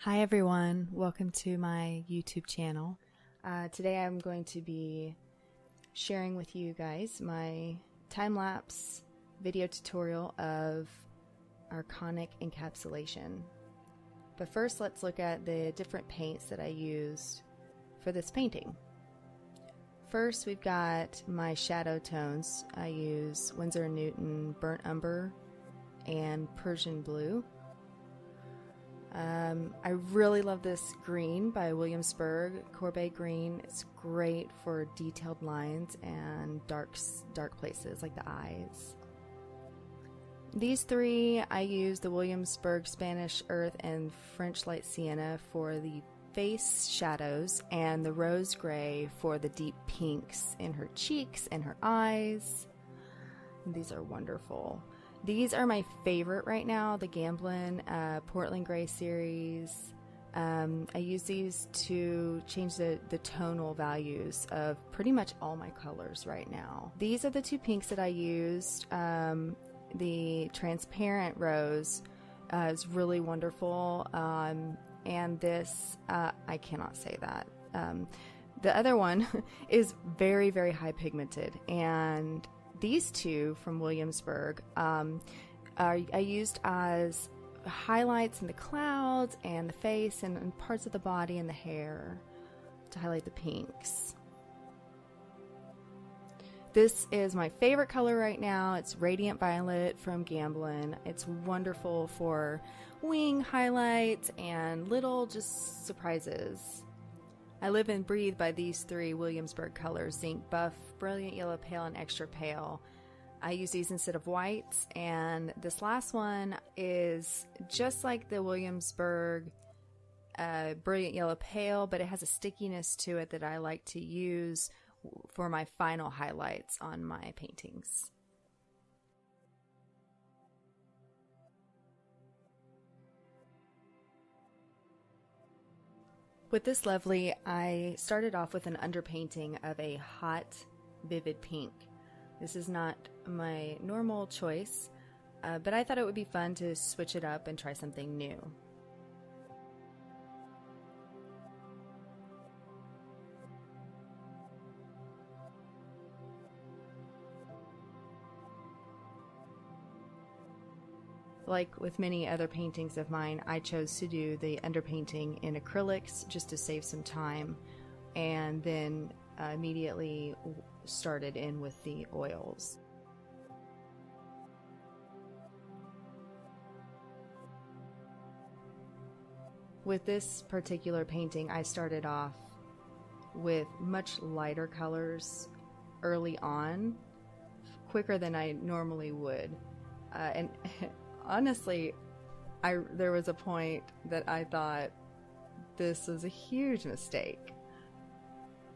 Hi everyone, welcome to my YouTube channel. Today I'm going to be sharing with you guys my time-lapse video tutorial of Archonic Encapsulation. But first let's look at the different paints that I used for this painting. First we've got my shadow tones. I use Windsor & Newton Burnt Umber and Prussian Blue. I really love this green by Williamsburg, Courbet green. It's great for detailed lines and dark places like the eyes. These three, I use the Williamsburg Spanish Earth and French Light Sienna for the face shadows and the rose gray for the deep pinks in her cheeks and her eyes. These are wonderful. These are my favorite right now, the Gamblin Portland Gray series. I use these to change the tonal values of pretty much all my colors right now. These are the two pinks that I used. The transparent rose is really wonderful, and this, I cannot say that. The other one is very, very high pigmented, and these two from Williamsburg I used as highlights in the clouds and the face and parts of the body and the hair to highlight the pinks. This is my favorite color right now. It's Radiant Violet from Gamblin. It's wonderful for wing highlights and little just surprises. I live and breathe by these three Williamsburg colors: Zinc, Buff, Brilliant Yellow Pale, and Extra Pale. I use these instead of whites, and this last one is just like the Williamsburg Brilliant Yellow Pale, but it has a stickiness to it that I like to use for my final highlights on my paintings. With this lovely, I started off with an underpainting of a hot, vivid pink. This is not my normal choice, but I thought it would be fun to switch it up and try something new. Like with many other paintings of mine, I chose to do the underpainting in acrylics just to save some time, and then immediately started in with the oils. With this particular painting, I started off with much lighter colors early on, quicker than I normally would, and honestly, there was a point that I thought this was a huge mistake,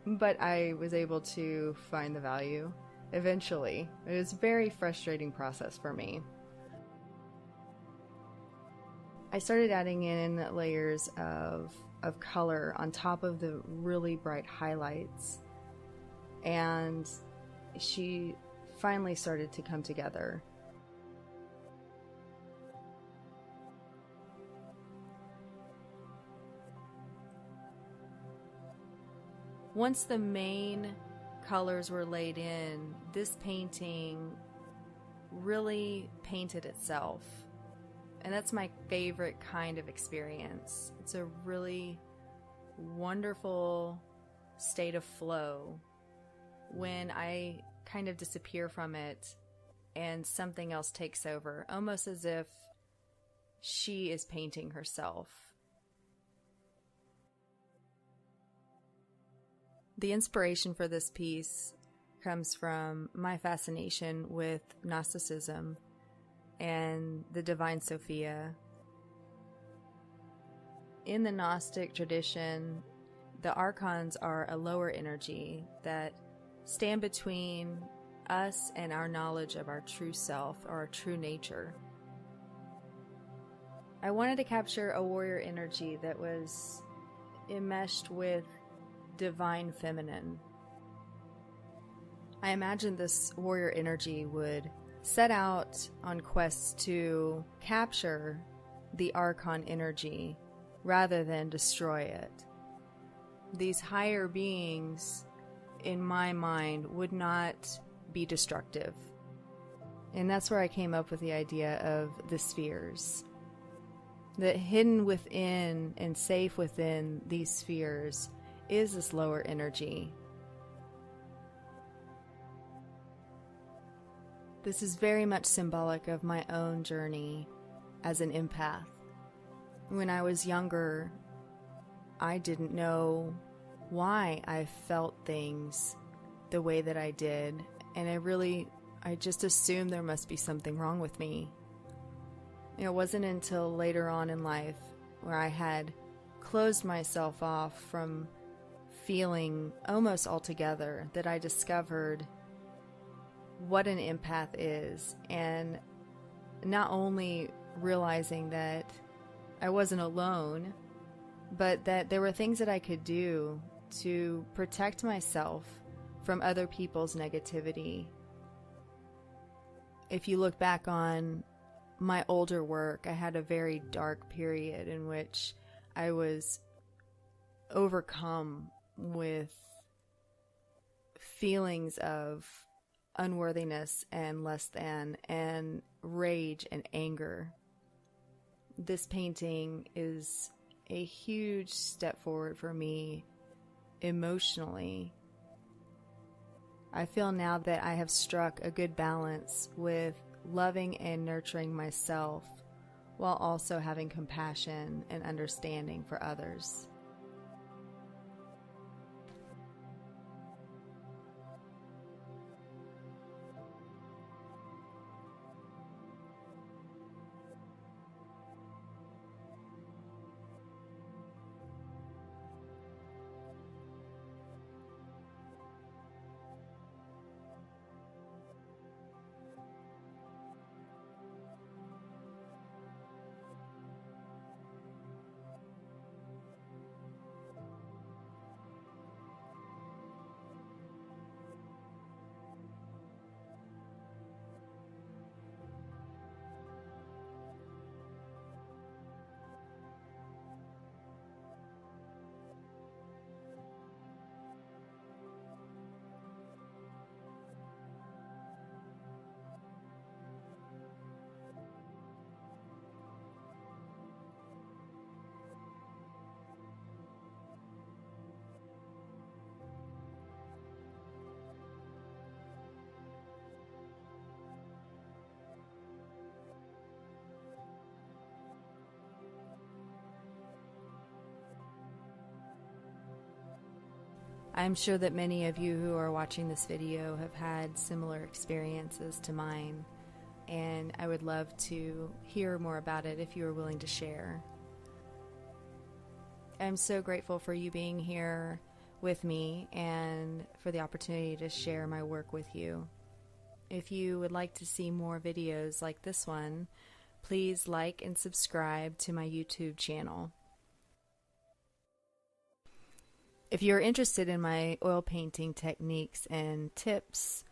but I was able to find the value eventually. It was a very frustrating process for me. I started adding in layers of color on top of the really bright highlights, and she finally started to come together. Once the main colors were laid in, this painting really painted itself. And that's my favorite kind of experience. It's a really wonderful state of flow when I kind of disappear from it and something else takes over, almost as if she is painting herself. The inspiration for this piece comes from my fascination with Gnosticism and the Divine Sophia. In the Gnostic tradition, the archons are a lower energy that stand between us and our knowledge of our true self or our true nature. I wanted to capture a warrior energy that was enmeshed with divine feminine. I imagined this warrior energy would set out on quests to capture the Archon energy rather than destroy it. These higher beings, in my mind, would not be destructive. And that's where I came up with the idea of the spheres. That hidden within and safe within these spheres is this lower energy. This is very much symbolic of my own journey as an empath. When I was younger, I didn't know why I felt things the way that I did, and I just assumed there must be something wrong with me. It wasn't until later on in life where I had closed myself off from feeling almost altogether that I discovered what an empath is, and not only realizing that I wasn't alone, but that there were things that I could do to protect myself from other people's negativity. If you look back on my older work, I had a very dark period in which I was overcome with feelings of unworthiness and less than, and rage and anger. This painting is a huge step forward for me emotionally. I feel now that I have struck a good balance with loving and nurturing myself while also having compassion and understanding for others. I'm sure that many of you who are watching this video have had similar experiences to mine, and I would love to hear more about it if you are willing to share. I'm so grateful for you being here with me and for the opportunity to share my work with you. If you would like to see more videos like this one, please like and subscribe to my YouTube channel. If you're interested in my oil painting techniques and tips,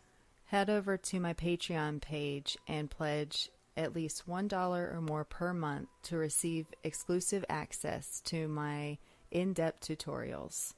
head over to my Patreon page and pledge at least $1 or more per month to receive exclusive access to my in-depth tutorials.